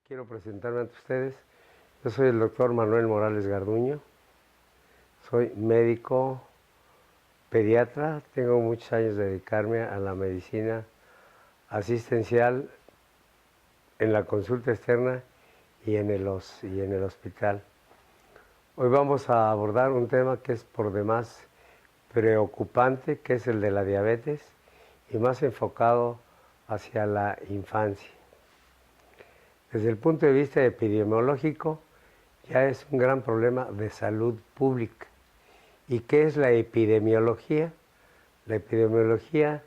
Quiero presentarme ante ustedes. Yo soy el doctor Manuel Morales Garduño. Soy médico pediatra. Tengo muchos años de dedicarme a la medicina asistencial en la consulta externa y en el hospital. Hoy vamos a abordar un tema que es por demás preocupante, que es el de la diabetes y más enfocado hacia la infancia. Desde el punto de vista epidemiológico, ya es un gran problema de salud pública. ¿Y qué es la epidemiología? La epidemiología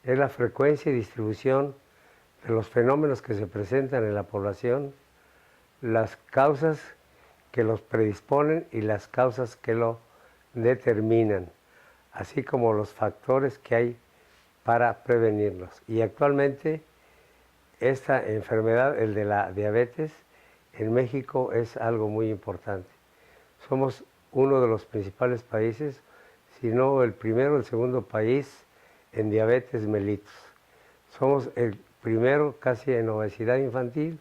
es la frecuencia y distribución de los fenómenos que se presentan en la población, las causas que los predisponen y las causas que lo determinan, así como los factores que hay para prevenirlos. Y actualmente esta enfermedad, el de la diabetes, en México es algo muy importante. Somos uno de los principales países, si no el primero o el segundo país en diabetes mellitus. Somos el primero casi en obesidad infantil,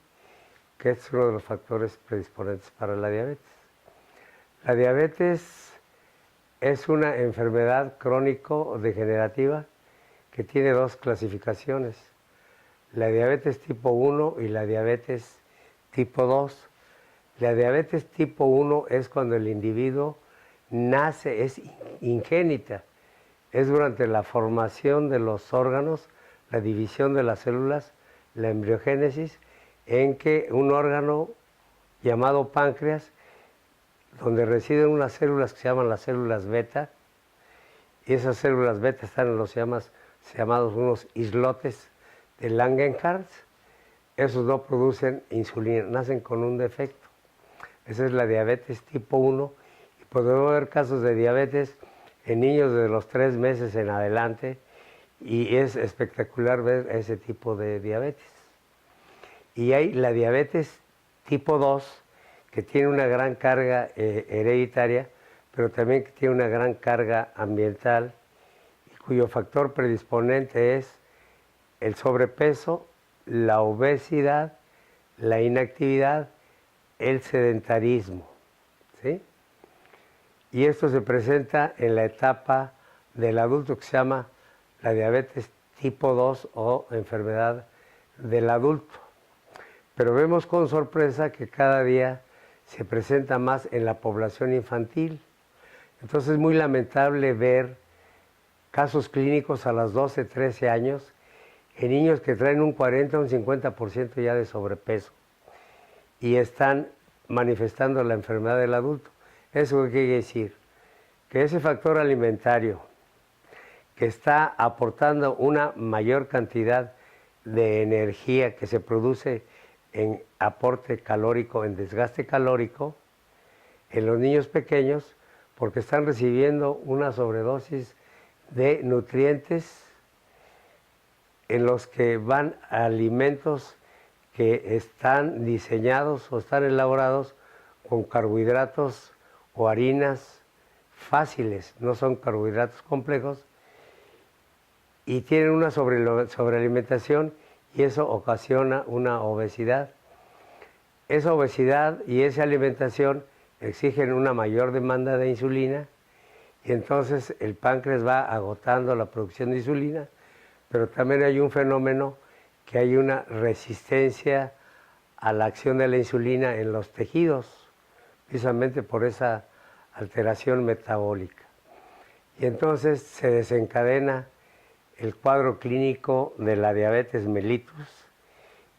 que es uno de los factores predisponentes para la diabetes. La diabetes es una enfermedad crónico-degenerativa que tiene dos clasificaciones: la diabetes tipo 1 y la diabetes tipo 2. La diabetes tipo 1 es cuando el individuo nace, es ingénita, es durante la formación de los órganos, la división de las células, la embriogénesis, en que un órgano llamado páncreas, donde residen unas células que se llaman las células beta, y esas células beta están en los llamados unos islotes de Langerhans. Esos no producen insulina, nacen con un defecto. Esa es la diabetes tipo 1, y podemos ver casos de diabetes en niños de los 3 meses en adelante, y es espectacular ver ese tipo de diabetes. Y hay la diabetes tipo 2, que tiene una gran carga hereditaria, pero también que tiene una gran carga ambiental, y cuyo factor predisponente es el sobrepeso, la obesidad, la inactividad, el sedentarismo, ¿sí? Y esto se presenta en la etapa del adulto, que se llama la diabetes tipo 2 o enfermedad del adulto. Pero vemos con sorpresa que cada día se presenta más en la población infantil. Entonces es muy lamentable ver casos clínicos a los 12, 13 años en niños que traen un 40 o un 50% ya de sobrepeso y están manifestando la enfermedad del adulto. ¿Eso qué quiere decir? Que ese factor alimentario que está aportando una mayor cantidad de energía que se produce en aporte calórico, en desgaste calórico, en los niños pequeños, porque están recibiendo una sobredosis de nutrientes en los que van alimentos que están diseñados o están elaborados con carbohidratos o harinas fáciles, no son carbohidratos complejos, y tienen una sobrealimentación, y eso ocasiona una obesidad. Esa obesidad y esa alimentación exigen una mayor demanda de insulina, y entonces el páncreas va agotando la producción de insulina, pero también hay un fenómeno que hay una resistencia a la acción de la insulina en los tejidos, precisamente por esa alteración metabólica. Y entonces se desencadena el cuadro clínico de la diabetes mellitus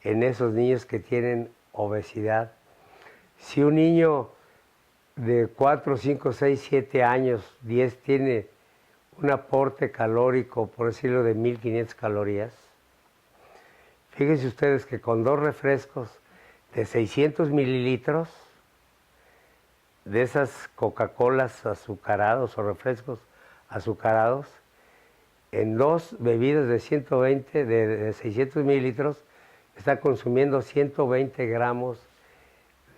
en esos niños que tienen obesidad. Si un niño de 4, 5, 6, 7 años, 10, tiene un aporte calórico, por decirlo, de 1500 calorías, fíjense ustedes que con 2 refrescos de 600 mililitros, de esas Coca-Colas azucarados o refrescos azucarados, en 2 bebidas de 120, de 600 mililitros, está consumiendo 120 gramos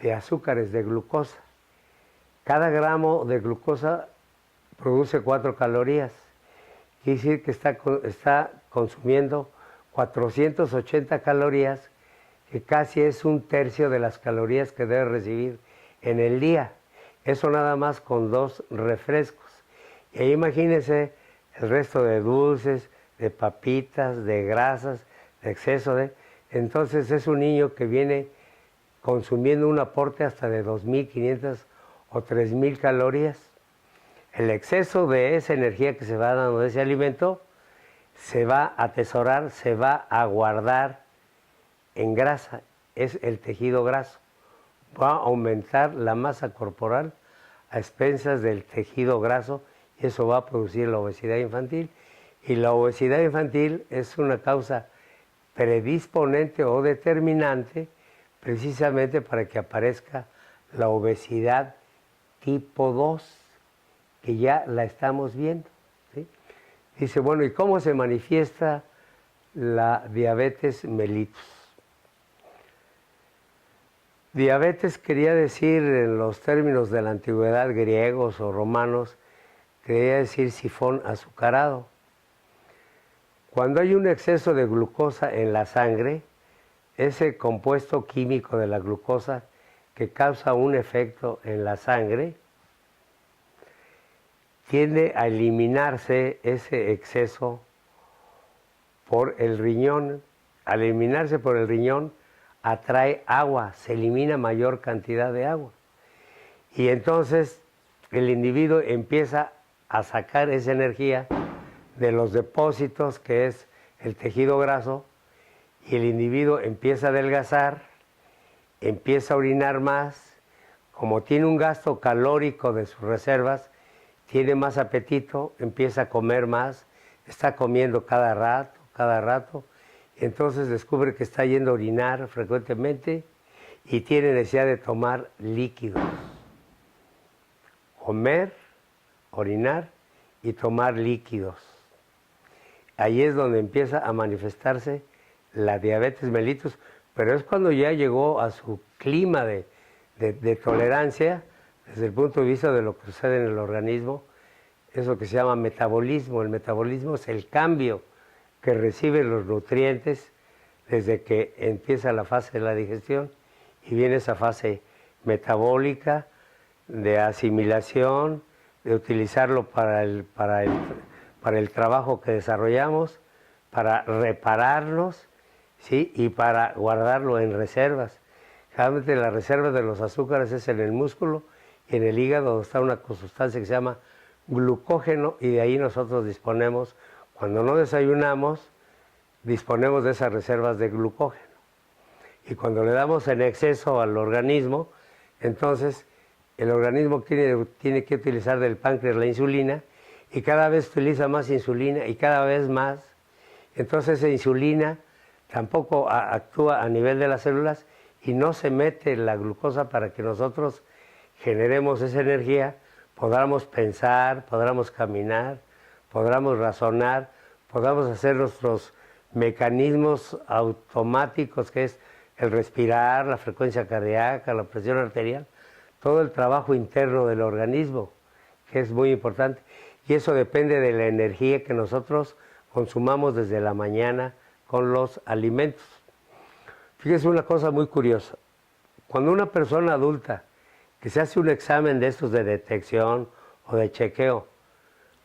de azúcares, de glucosa. Cada gramo de glucosa produce 4 calorías. Quiere decir que está consumiendo 480 calorías que casi es 1/3 de las calorías que debe recibir en el día. Eso nada más con 2 refrescos. Y ahí imagínense el resto de dulces, de papitas, de grasas, de exceso de... Entonces es un niño que viene consumiendo un aporte hasta de 2.500 o 3.000 calorías. El exceso de esa energía que se va dando de ese alimento se va a atesorar, se va a guardar en grasa, es el tejido graso. Va a aumentar la masa corporal a expensas del tejido graso y eso va a producir la obesidad infantil. Y la obesidad infantil es una causa predisponente o determinante precisamente para que aparezca la obesidad tipo 2, que ya la estamos viendo, ¿sí? Dice, bueno, ¿y cómo se manifiesta la diabetes mellitus? Diabetes quería decir, en los términos de la antigüedad griegos o romanos, quería decir sifón azucarado. Cuando hay un exceso de glucosa en la sangre, ese compuesto químico de la glucosa que causa un efecto en la sangre, tiende a eliminarse ese exceso por el riñón. Al eliminarse por el riñón, atrae agua, se elimina mayor cantidad de agua. Y entonces el individuo empieza a sacar esa energía de los depósitos, que es el tejido graso, y el individuo empieza a adelgazar, empieza a orinar más, como tiene un gasto calórico de sus reservas, tiene más apetito, empieza a comer más, está comiendo cada rato, y entonces descubre que está yendo a orinar frecuentemente y tiene necesidad de tomar líquidos. Comer, orinar y tomar líquidos. Ahí es donde empieza a manifestarse la diabetes mellitus, pero es cuando ya llegó a su clima de tolerancia, desde el punto de vista de lo que sucede en el organismo, es lo que se llama metabolismo. El metabolismo es el cambio que reciben los nutrientes desde que empieza la fase de la digestión y viene esa fase metabólica de asimilación, de utilizarlo para el trabajo que desarrollamos, para repararnos, ¿sí? Y para guardarlo en reservas. Generalmente la reserva de los azúcares es en el músculo y en el hígado, donde está una sustancia que se llama glucógeno, y de ahí nosotros disponemos, cuando no desayunamos, disponemos de esas reservas de glucógeno. Y cuando le damos en exceso al organismo, entonces el organismo tiene que utilizar del páncreas la insulina, y cada vez utiliza más insulina y cada vez más. Entonces esa insulina tampoco actúa a nivel de las células y no se mete la glucosa para que nosotros generemos esa energía, podamos pensar, podamos caminar, podamos razonar, podamos hacer nuestros mecanismos automáticos, que es el respirar, la frecuencia cardíaca, la presión arterial, todo el trabajo interno del organismo, que es muy importante. Y eso depende de la energía que nosotros consumamos desde la mañana con los alimentos. Fíjese una cosa muy curiosa. Cuando una persona adulta que se hace un examen de estos de detección o de chequeo,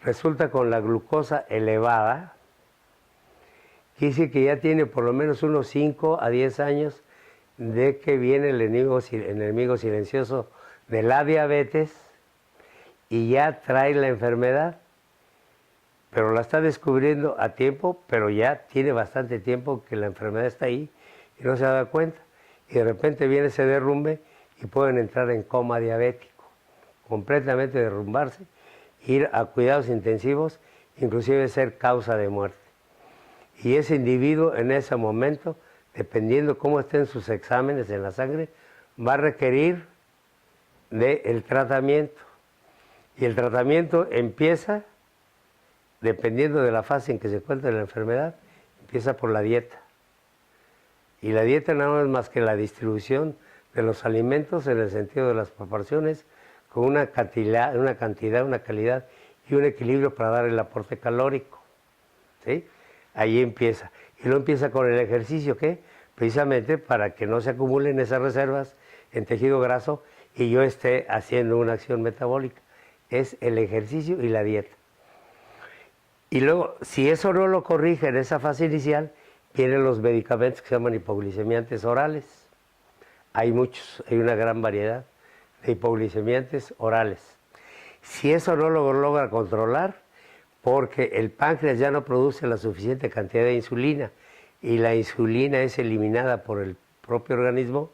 resulta con la glucosa elevada, quiere decir que ya tiene por lo menos unos 5 a 10 años de que viene el enemigo silencioso de la diabetes y ya trae la enfermedad, pero la está descubriendo a tiempo, pero ya tiene bastante tiempo que la enfermedad está ahí y no se da cuenta. Y de repente viene ese derrumbe y pueden entrar en coma diabético, completamente derrumbarse, ir a cuidados intensivos, inclusive ser causa de muerte. Y ese individuo en ese momento, dependiendo cómo estén sus exámenes en la sangre, va a requerir del tratamiento. Y el tratamiento empieza, dependiendo de la fase en que se encuentra la enfermedad, empieza por la dieta. Y la dieta no es más que la distribución de los alimentos en el sentido de las proporciones, con una cantidad, una calidad y un equilibrio para dar el aporte calórico, ¿sí? Ahí empieza. Y luego empieza con el ejercicio, ¿qué? precisamente para que no se acumulen esas reservas en tejido graso y yo esté haciendo una acción metabólica. Es el ejercicio y la dieta. Y luego, si eso no lo corrige en esa fase inicial, vienen los medicamentos que se llaman hipoglicemiantes orales. Hay muchos, hay una gran variedad de hipoglicemiantes orales. Si eso no lo logra controlar, porque el páncreas ya no produce la suficiente cantidad de insulina y la insulina es eliminada por el propio organismo,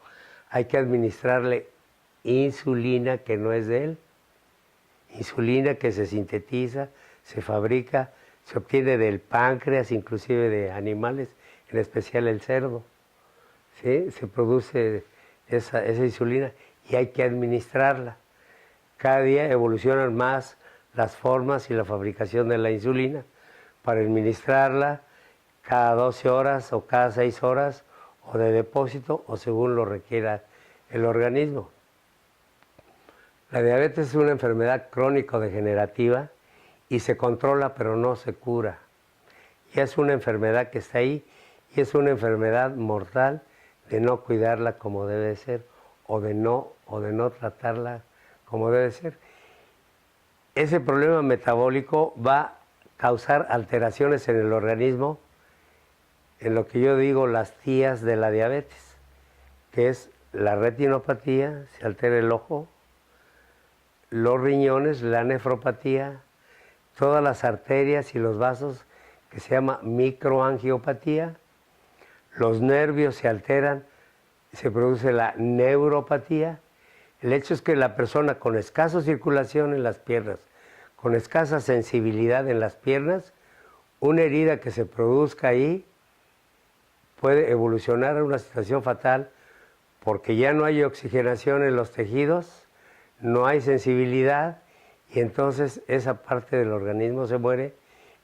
hay que administrarle insulina que no es de él, insulina que se sintetiza, se fabrica, se obtiene del páncreas, inclusive de animales, en especial el cerdo. ¿Sí? Se produce esa insulina y hay que administrarla. Cada día evolucionan más las formas y la fabricación de la insulina para administrarla cada 12 horas o cada 6 horas o de depósito o según lo requiera el organismo. La diabetes es una enfermedad crónico-degenerativa y se controla pero no se cura. Y es una enfermedad que está ahí y es una enfermedad mortal de no cuidarla como debe ser o de no tratarla como debe ser. Ese problema metabólico va a causar alteraciones en el organismo, en lo que yo digo las tías de la diabetes, que es la retinopatía, se altera el ojo, los riñones, la nefropatía, todas las arterias y los vasos, que se llama microangiopatía, los nervios se alteran, se produce la neuropatía. El hecho es que la persona con escasa circulación en las piernas, con escasa sensibilidad en las piernas, una herida que se produzca ahí puede evolucionar a una situación fatal porque ya no hay oxigenación en los tejidos, no hay sensibilidad y entonces esa parte del organismo se muere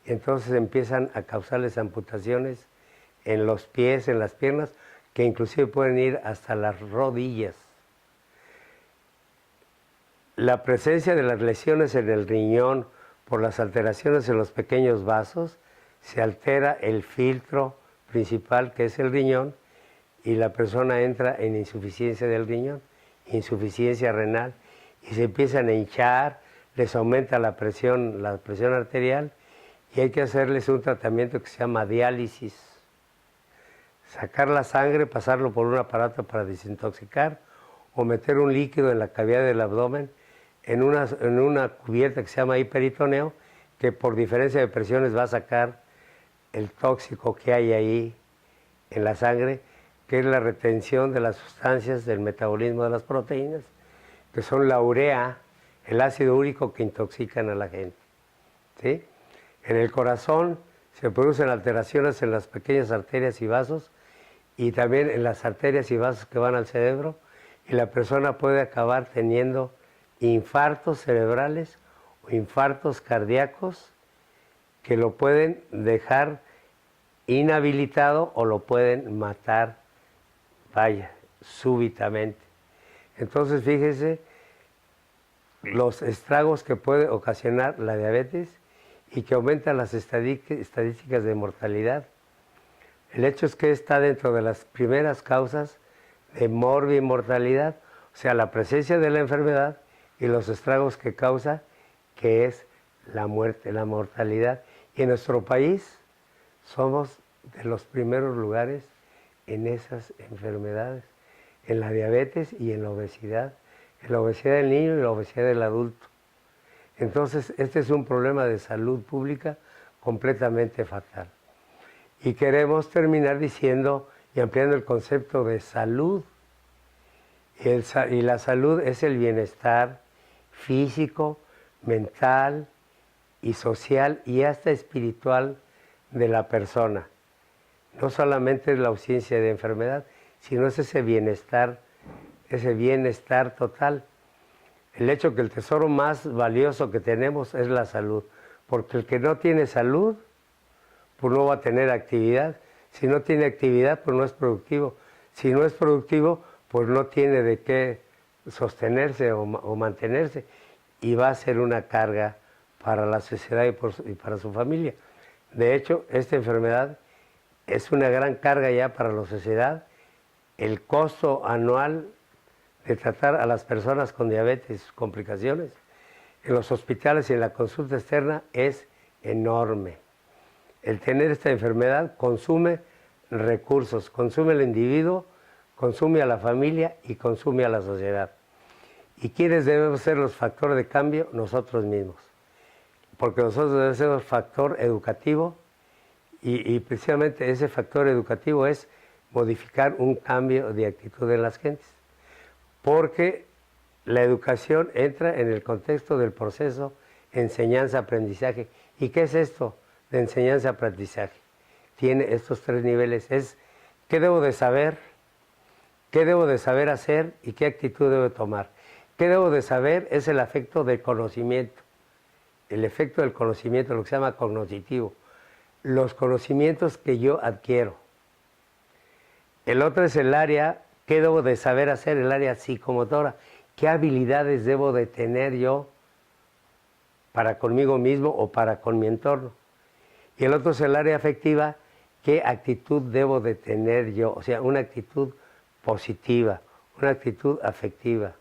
y entonces empiezan a causarles amputaciones en los pies, en las piernas, que inclusive pueden ir hasta las rodillas. La presencia de las lesiones en el riñón por las alteraciones en los pequeños vasos, se altera el filtro principal que es el riñón y la persona entra en insuficiencia del riñón, insuficiencia renal y se empiezan a hinchar, les aumenta la presión arterial y hay que hacerles un tratamiento que se llama diálisis. Sacar la sangre, pasarlo por un aparato para desintoxicar o meter un líquido en la cavidad del abdomen en una cubierta que se llama hiperitoneo, que por diferencia de presiones va a sacar el tóxico que hay ahí en la sangre, que es la retención de las sustancias del metabolismo de las proteínas, que son la urea, el ácido úrico que intoxican a la gente. ¿Sí? En el corazón se producen alteraciones en las pequeñas arterias y vasos y también en las arterias y vasos que van al cerebro y la persona puede acabar teniendo infartos cerebrales o infartos cardíacos que lo pueden dejar inhabilitado o lo pueden matar, vaya, súbitamente. Entonces, fíjese los estragos que puede ocasionar la diabetes y que aumentan las estadísticas de mortalidad. El hecho es que está dentro de las primeras causas de morbimortalidad, o sea, la presencia de la enfermedad y los estragos que causa, que es la muerte, la mortalidad. Y en nuestro país somos de los primeros lugares en esas enfermedades, en la diabetes y en la obesidad del niño y la obesidad del adulto. Entonces, este es un problema de salud pública completamente fatal. Y queremos terminar diciendo y ampliando el concepto de salud. Y la salud es el bienestar físico, mental y social y hasta espiritual de la persona. No solamente es la ausencia de enfermedad, sino es ese bienestar total. El hecho que el tesoro más valioso que tenemos es la salud, porque el que no tiene salud, pues no va a tener actividad. Si no tiene actividad, pues no es productivo. Si no es productivo, pues no tiene de qué sostenerse o mantenerse y va a ser una carga para la sociedad y para su familia. De hecho, esta enfermedad es una gran carga ya para la sociedad el costo anual de tratar a las personas con diabetes y sus complicaciones en los hospitales y en la consulta externa es enorme. El tener esta enfermedad consume recursos, consume al individuo, consume a la familia y consume a la sociedad. ¿Y quiénes debemos ser los factores de cambio? Nosotros mismos. Porque nosotros debemos ser el factor educativo y precisamente ese factor educativo es modificar un cambio de actitud en las gentes. Porque la educación entra en el contexto del proceso enseñanza-aprendizaje. ¿Y qué es esto de enseñanza-aprendizaje? Tiene estos tres niveles. Es qué debo de saber, qué debo de saber hacer y qué actitud debo tomar. ¿Qué debo de saber? Es el afecto del conocimiento. El efecto del conocimiento, lo que se llama cognitivo. Los conocimientos que yo adquiero. El otro es el área, ¿qué debo de saber hacer? El área psicomotora. ¿Qué habilidades debo de tener yo para conmigo mismo o para con mi entorno? Y el otro es el área afectiva, ¿qué actitud debo de tener yo? O sea, una actitud positiva, una actitud afectiva,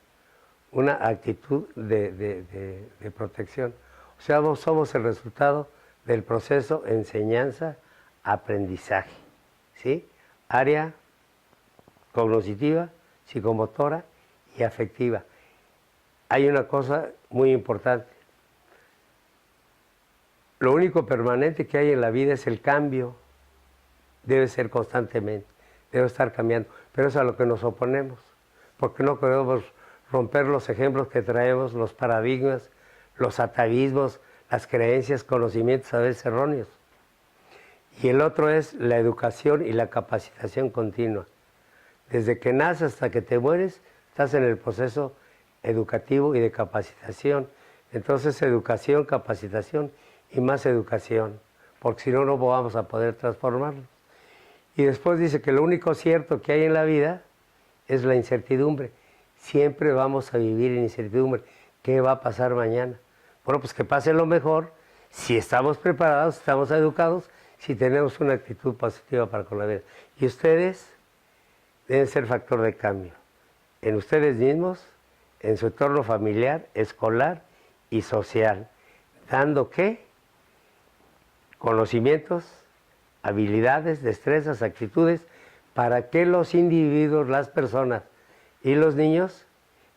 una actitud de protección. O sea, somos el resultado del proceso enseñanza-aprendizaje, ¿sí? Área cognitiva, psicomotora y afectiva. Hay una cosa muy importante. Lo único permanente que hay en la vida es el cambio. Debe ser constantemente, debe estar cambiando. Pero es a lo que nos oponemos, porque no queremos romper los ejemplos que traemos, los paradigmas, los atavismos, las creencias, conocimientos a veces erróneos. Y el otro es la educación y la capacitación continua. Desde que naces hasta que te mueres, estás en el proceso educativo y de capacitación. Entonces, educación, capacitación y más educación, porque si no, no vamos a poder transformarlo. Y después dice que lo único cierto que hay en la vida es la incertidumbre. Siempre vamos a vivir en incertidumbre. ¿Qué va a pasar mañana? Bueno, pues que pase lo mejor, si estamos preparados, estamos educados, si tenemos una actitud positiva para con la vida. Y ustedes deben ser factor de cambio en ustedes mismos, en su entorno familiar, escolar y social. ¿Dando qué? Conocimientos, habilidades, destrezas, actitudes, para que los individuos, las personas y los niños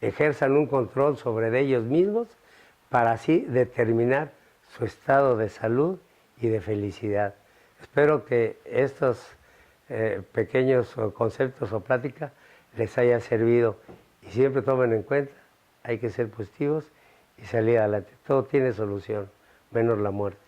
ejerzan un control sobre ellos mismos para así determinar su estado de salud y de felicidad. Espero que estos pequeños conceptos o pláticas les haya servido y siempre tomen en cuenta, hay que ser positivos y salir adelante. Todo tiene solución, menos la muerte.